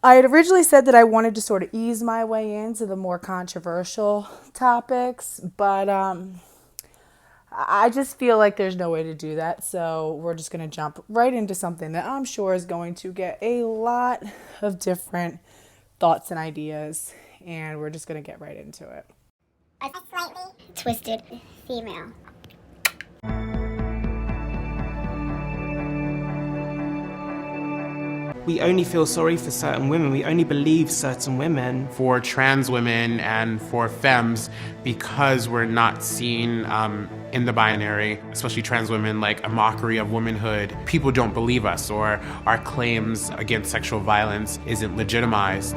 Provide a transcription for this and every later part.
I had originally said that I wanted to sort of ease my way into the more controversial topics, but I just feel like there's no way to do that. So we're just going to jump right into something that I'm sure is going to get a lot of different thoughts and ideas. And we're just going to get right into it. A slightly twisted female. We only feel sorry for certain women. We only believe certain women. For trans women and for femmes, because we're not seen in the binary, especially trans women, like a mockery of womanhood. People don't believe us, or our claims against sexual violence isn't legitimized.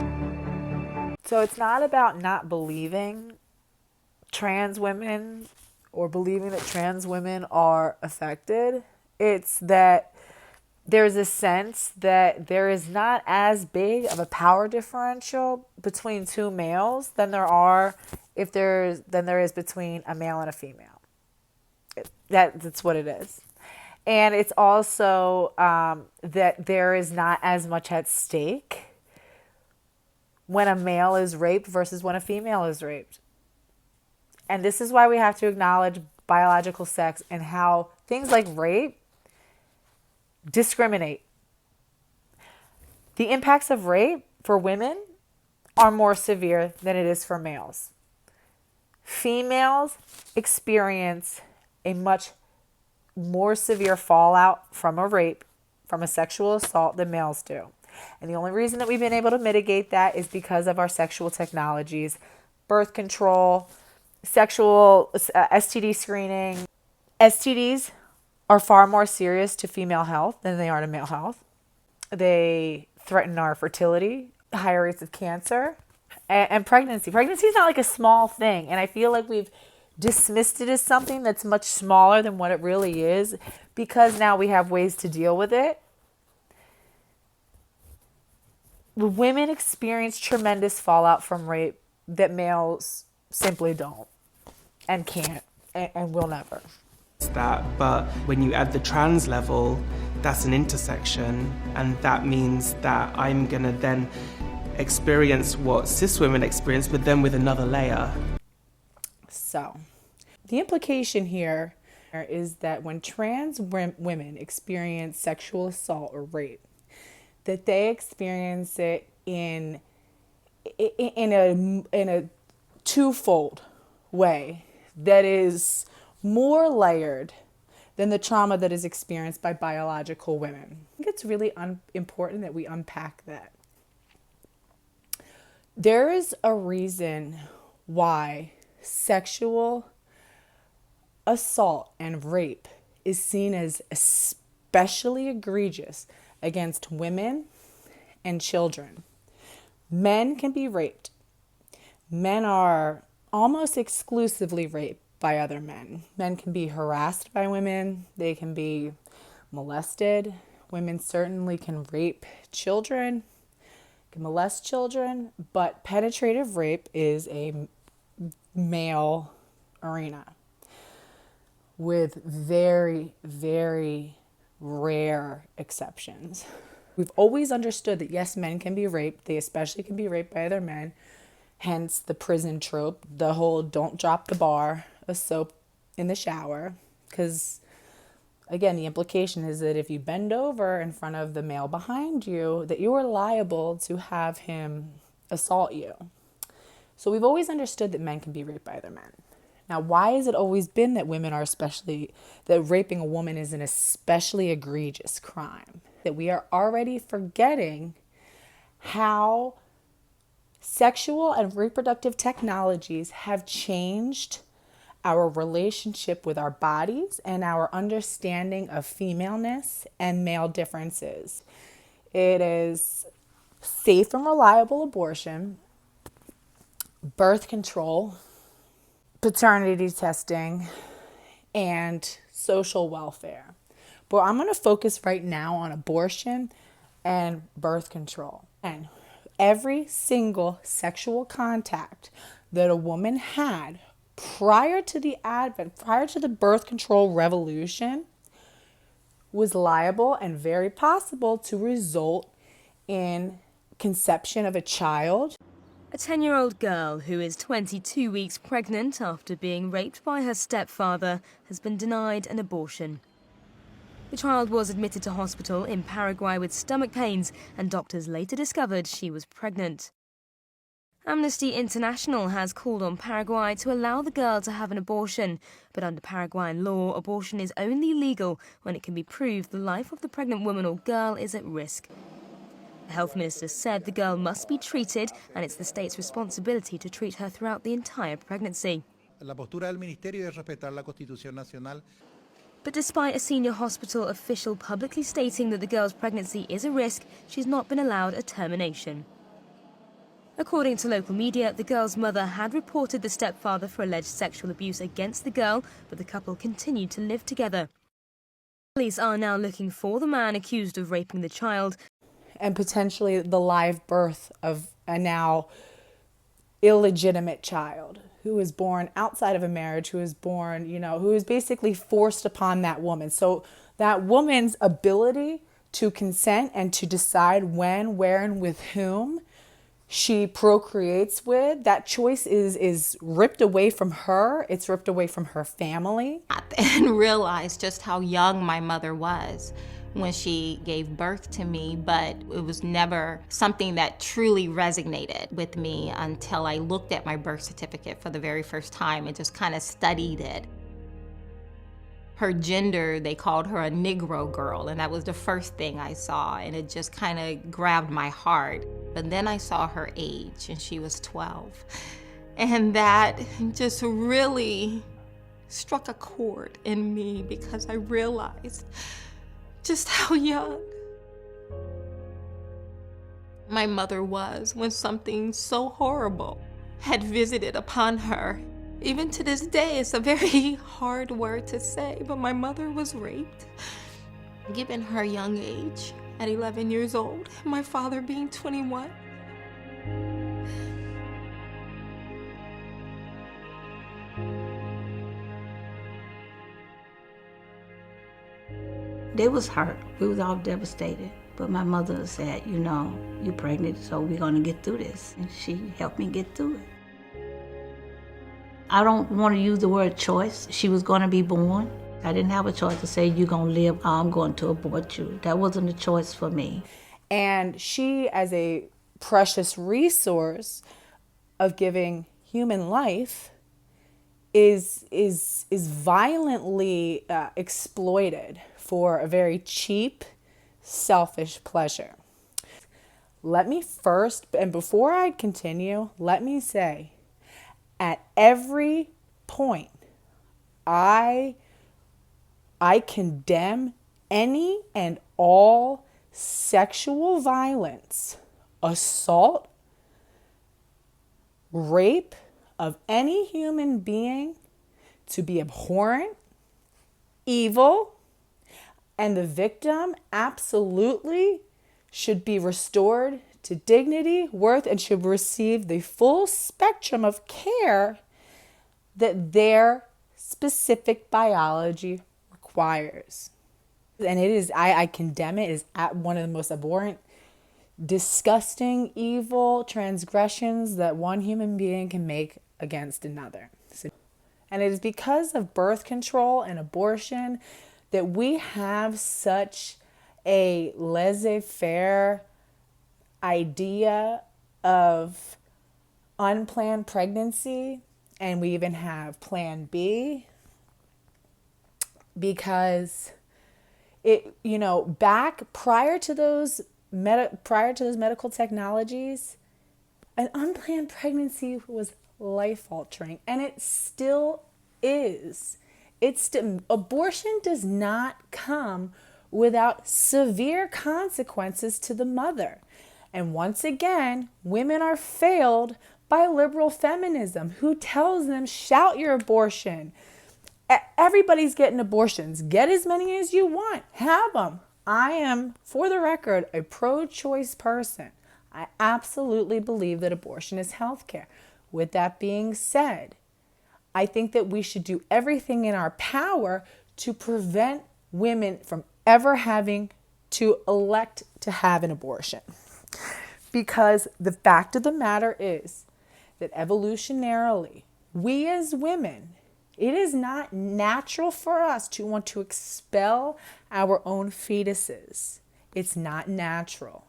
So it's not about not believing trans women or believing that trans women are affected. It's that there's a sense that there is not as big of a power differential between two males than there is between a male and a female. That's what it is. And it's also that there is not as much at stake when a male is raped versus when a female is raped. And this is why we have to acknowledge biological sex and how things like rape discriminate. The impacts of rape for women are more severe than it is for males. Females experience a much more severe fallout from a rape, from a sexual assault, than males do. And the only reason that we've been able to mitigate that is because of our sexual technologies, birth control, sexual STD screening. STDs are far more serious to female health than they are to male health. They threaten our fertility, higher rates of cancer, and pregnancy. Pregnancy is not like a small thing, and I feel like we've dismissed it as something that's much smaller than what it really is because now we have ways to deal with it. Women experience tremendous fallout from rape that males simply don't and can't and will never. But when you add the trans level, that's an intersection, and that means that I'm gonna then experience what cis women experience, but then with another layer. So, the implication here is that when trans women experience sexual assault or rape, that they experience it in a twofold way that is more layered than the trauma that is experienced by biological women. I think it's really important that we unpack that. There is a reason why sexual assault and rape is seen as especially egregious against women and children. Men can be raped. Men are almost exclusively raped by other men. Men can be harassed by women. They can be molested. Women certainly can rape children, can molest children, but penetrative rape is a male arena with very, very rare exceptions. We've always understood that yes, men can be raped. They especially can be raped by other men. Hence the prison trope, the whole don't drop the bar of soap in the shower. Because again, the implication is that if you bend over in front of the male behind you, that you are liable to have him assault you. So we've always understood that men can be raped by other men. Now, why has it always been that that raping a woman is an especially egregious crime? That we are already forgetting how sexual and reproductive technologies have changed our relationship with our bodies and our understanding of femaleness and male differences. It is safe and reliable abortion, birth control, paternity testing, and social welfare. But I'm going to focus right now on abortion and birth control. And every single sexual contact that a woman had prior to the birth control revolution was liable and very possible to result in conception of a child. A 10-year-old girl who is 22 weeks pregnant after being raped by her stepfather has been denied an abortion. The child was admitted to hospital in Paraguay with stomach pains, and doctors later discovered she was pregnant. Amnesty International has called on Paraguay to allow the girl to have an abortion, but under Paraguayan law, abortion is only legal when it can be proved the life of the pregnant woman or girl is at risk. The health minister said the girl must be treated, and it's the state's responsibility to treat her throughout the entire pregnancy. La postura del Ministerio es respetar la Constitución Nacional. But despite a senior hospital official publicly stating that the girl's pregnancy is a risk, she's not been allowed a termination. According to local media, the girl's mother had reported the stepfather for alleged sexual abuse against the girl, but the couple continued to live together. Police are now looking for the man accused of raping the child. And potentially the live birth of a now illegitimate child who was born outside of a marriage, who was born, who was basically forced upon that woman. So that woman's ability to consent and to decide when, where, and with whom she procreates with, that choice is ripped away from her. It's ripped away from her family. And realized just how young my mother was when she gave birth to me, but it was never something that truly resonated with me until I looked at my birth certificate for the very first time and just kind of studied it. Her gender, they called her a Negro girl, and that was the first thing I saw, and it just kind of grabbed my heart. But then I saw her age, and she was 12. And that just really struck a chord in me because I realized just how young my mother was when something so horrible had visited upon her. Even to this day, it's a very hard word to say, but my mother was raped, given her young age at 11 years old, my father being 21. They was hurt. We was all devastated. But my mother said, you're pregnant, so we're going to get through this. And she helped me get through it. I don't want to use the word choice. She was going to be born. I didn't have a choice to say, you're going to live, I'm going to abort you. That wasn't a choice for me. And she, as a precious resource of giving human life, is violently exploited for a very cheap, selfish pleasure. Let me first, and before I continue, let me say, at every point, I condemn any and all sexual violence, assault, rape of any human being to be abhorrent, evil, and the victim absolutely should be restored to dignity, worth, and should receive the full spectrum of care that their specific biology requires. And it is, I condemn it, is at one of the most abhorrent, disgusting, evil transgressions that one human being can make against another. And it is because of birth control and abortion that we have such a laissez-faire idea of unplanned pregnancy, and we even have Plan B, because it, back prior to those medical technologies, an unplanned pregnancy was life-altering, and it still is. Abortion does not come without severe consequences to the mother. And once again, women are failed by liberal feminism, who tells them, shout your abortion. Everybody's getting abortions. Get as many as you want. Have them. I am, for the record, a pro-choice person. I absolutely believe that abortion is healthcare. With that being said, I think that we should do everything in our power to prevent women from ever having to elect to have an abortion. Because the fact of the matter is that evolutionarily, we as women, it is not natural for us to want to expel our own fetuses. It's not natural.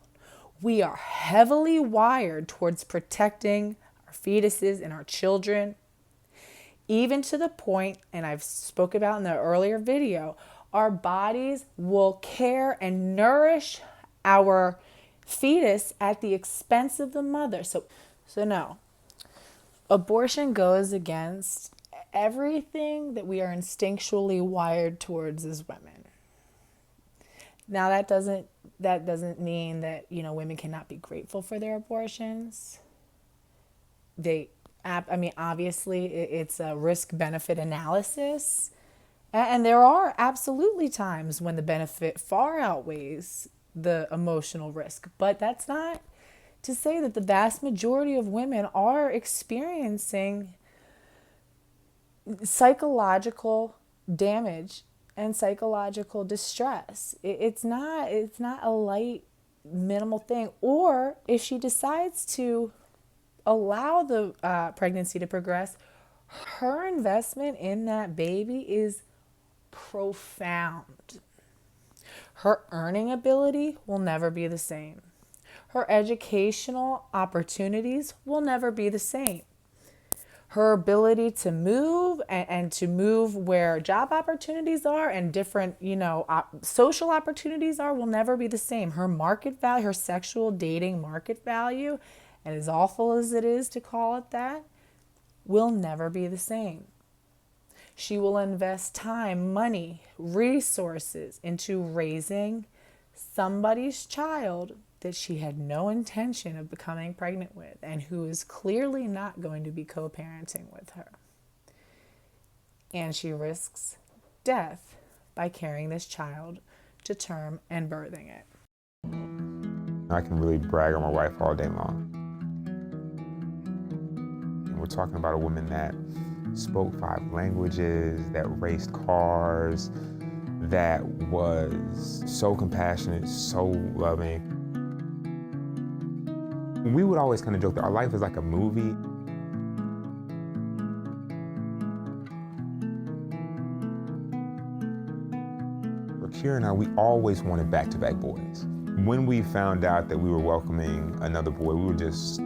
We are heavily wired towards protecting our fetuses and our children, even to the point, and I've spoke about in the earlier video, our bodies will care and nourish our fetus at the expense of the mother. So no, abortion goes against everything that we are instinctually wired towards as women. Now that doesn't mean that, women cannot be grateful for their abortions. Obviously it's a risk-benefit analysis. And there are absolutely times when the benefit far outweighs the emotional risk. But that's not to say that the vast majority of women are experiencing psychological damage and psychological distress. It's not a light, minimal thing. Or if she decides to allow the pregnancy to progress, her investment in that baby is profound. Her earning ability will never be the same. Her educational opportunities will never be the same. Her ability to move and to move where job opportunities are and different, social opportunities are will never be the same. Her market value, her sexual dating market value, and as awful as it is to call it that, will never be the same. She will invest time, money, resources into raising somebody's child that she had no intention of becoming pregnant with and who is clearly not going to be co-parenting with her. And she risks death by carrying this child to term and birthing it. I can really brag on my wife all day long. And we're talking about a woman that spoke 5 languages, that raced cars, that was so compassionate, so loving. We would always kind of joke that our life is like a movie. For Kira and I, we always wanted back-to-back boys. When we found out that we were welcoming another boy, we were just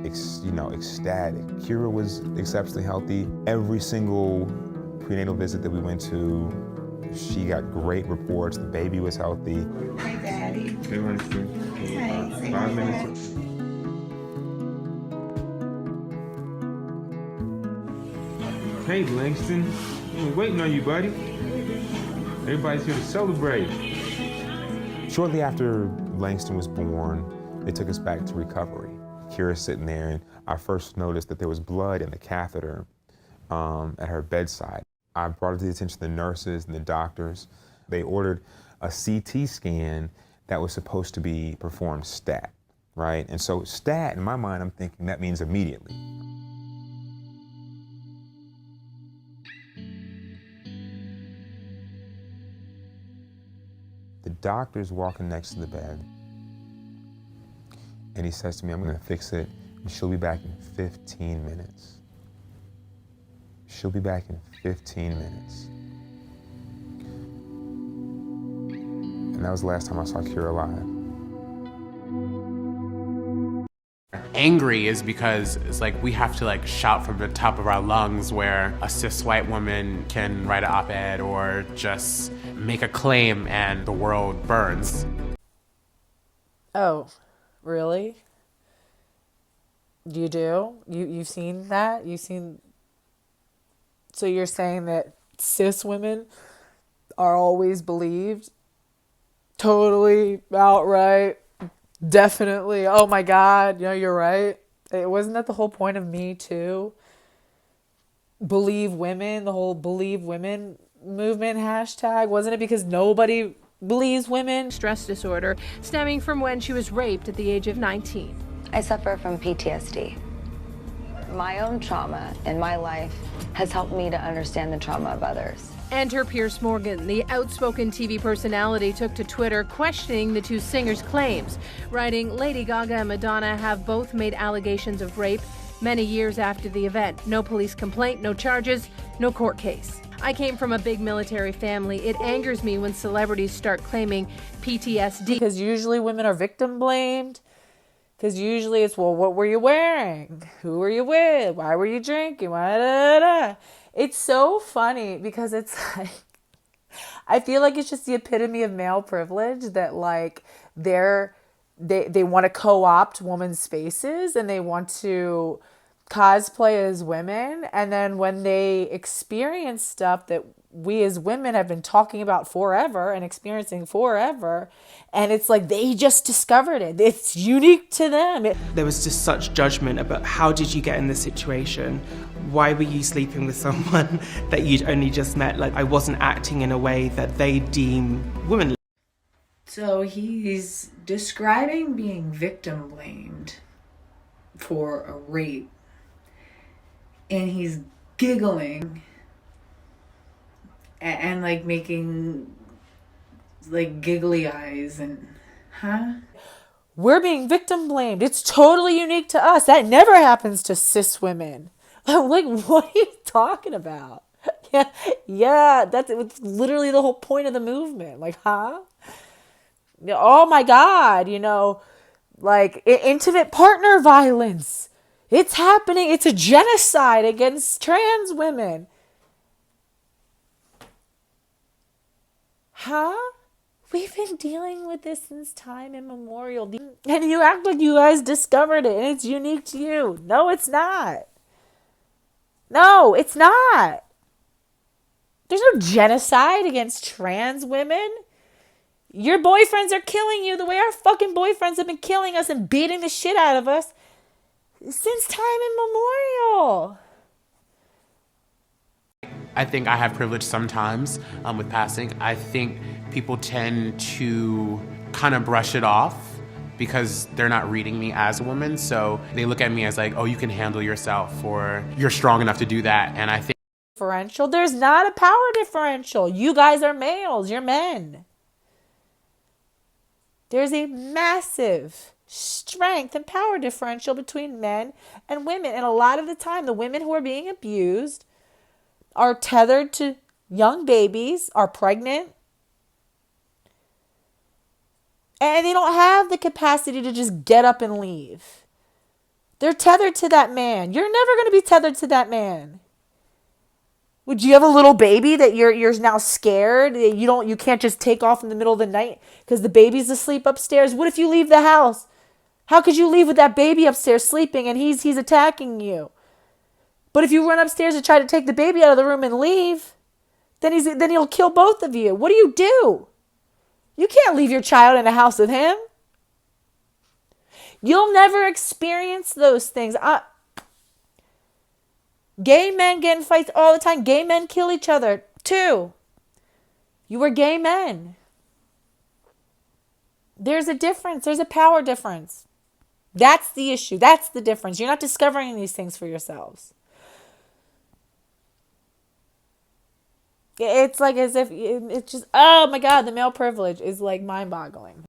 ecstatic. Kira was exceptionally healthy. Every single prenatal visit that we went to, she got great reports. The baby was healthy. Hi, Daddy. Hey, Langston. Hi. 5 minutes. Hey, Langston. We're waiting on you, buddy. Everybody's here to celebrate. Shortly after Langston was born, they took us back to recovery. Kira's sitting there, and I first noticed that there was blood in the catheter at her bedside. I brought it to the attention of the nurses and the doctors. They ordered a CT scan that was supposed to be performed stat, right? And so stat, in my mind, I'm thinking that means immediately. The doctor's walking next to the bed, and he says to me, I'm gonna fix it, and she'll be back in 15 minutes. She'll be back in 15 minutes. And that was the last time I saw Kira alive. Angry is because it's like we have to shout from the top of our lungs, where a cis white woman can write an op-ed or just make a claim and the world burns. Oh, really? You do? You've seen that? So you're saying that cis women are always believed? Totally, outright, definitely. Oh my God, you're right. Wasn't that the whole point of Me Too? Believe women, the whole believe women movement hashtag. Wasn't it because nobody believes women? Stress disorder stemming from when she was raped at the age of 19. I suffer from PTSD. My own trauma in my life has helped me to understand the trauma of others. Enter Pierce Morgan. The outspoken TV personality took to Twitter questioning the two singers' claims, writing, Lady Gaga and Madonna have both made allegations of rape many years after the event. No police complaint, no charges, no court case. I came from a big military family. It angers me when celebrities start claiming PTSD. Because usually women are victim blamed. Because usually it's, well, what were you wearing? Who were you with? Why were you drinking? Why, da, da, da. It's so funny because it's like, I feel like it's just the epitome of male privilege that like they want to co-opt women's spaces and they want to cosplay as women. And then when they experience stuff that we as women have been talking about forever and experiencing forever, and it's like they just discovered it. It's unique to them. There was just such judgment about how did you get in this situation? Why were you sleeping with someone that you'd only just met? Like, I wasn't acting in a way that they deem womanly. So he's describing being victim blamed for a rape, and he's giggling and like making like giggly eyes and we're being victim blamed. It's totally unique to us. That never happens to cis women. I'm like, what are you talking about? Yeah, that's literally the whole point of the movement. Like, oh my God, like intimate partner violence. It's happening. It's a genocide against trans women. We've been dealing with this since time immemorial. And you act like you guys discovered it and it's unique to you. No, it's not. No, it's not. There's no genocide against trans women. Your boyfriends are killing you the way our fucking boyfriends have been killing us and beating the shit out of us since time immemorial. I think I have privilege sometimes with passing. I think people tend to kind of brush it off because they're not reading me as a woman. So they look at me as like, oh, you can handle yourself or you're strong enough to do that. And I think differential. There's not a power differential. You guys are males. You're men. There's a massive strength and power differential between men and women. And a lot of the time, the women who are being abused are tethered to young babies, are pregnant, and they don't have the capacity to just get up and leave. They're tethered to that man. You're never going to be tethered to that man. Would you have a little baby that you're now scared? You can't just take off in the middle of the night because the baby's asleep upstairs. What if you leave the house? How could you leave with that baby upstairs sleeping and he's attacking you? But if you run upstairs and try to take the baby out of the room and leave, then he'll kill both of you. What do? You can't leave your child in a house with him. You'll never experience those things. Gay men get in fights all the time. Gay men kill each other too. You were gay men. There's a difference. There's a power difference. That's the issue. That's the difference. You're not discovering these things for yourselves. It's like as if it's just, oh my God, the male privilege is like mind-boggling.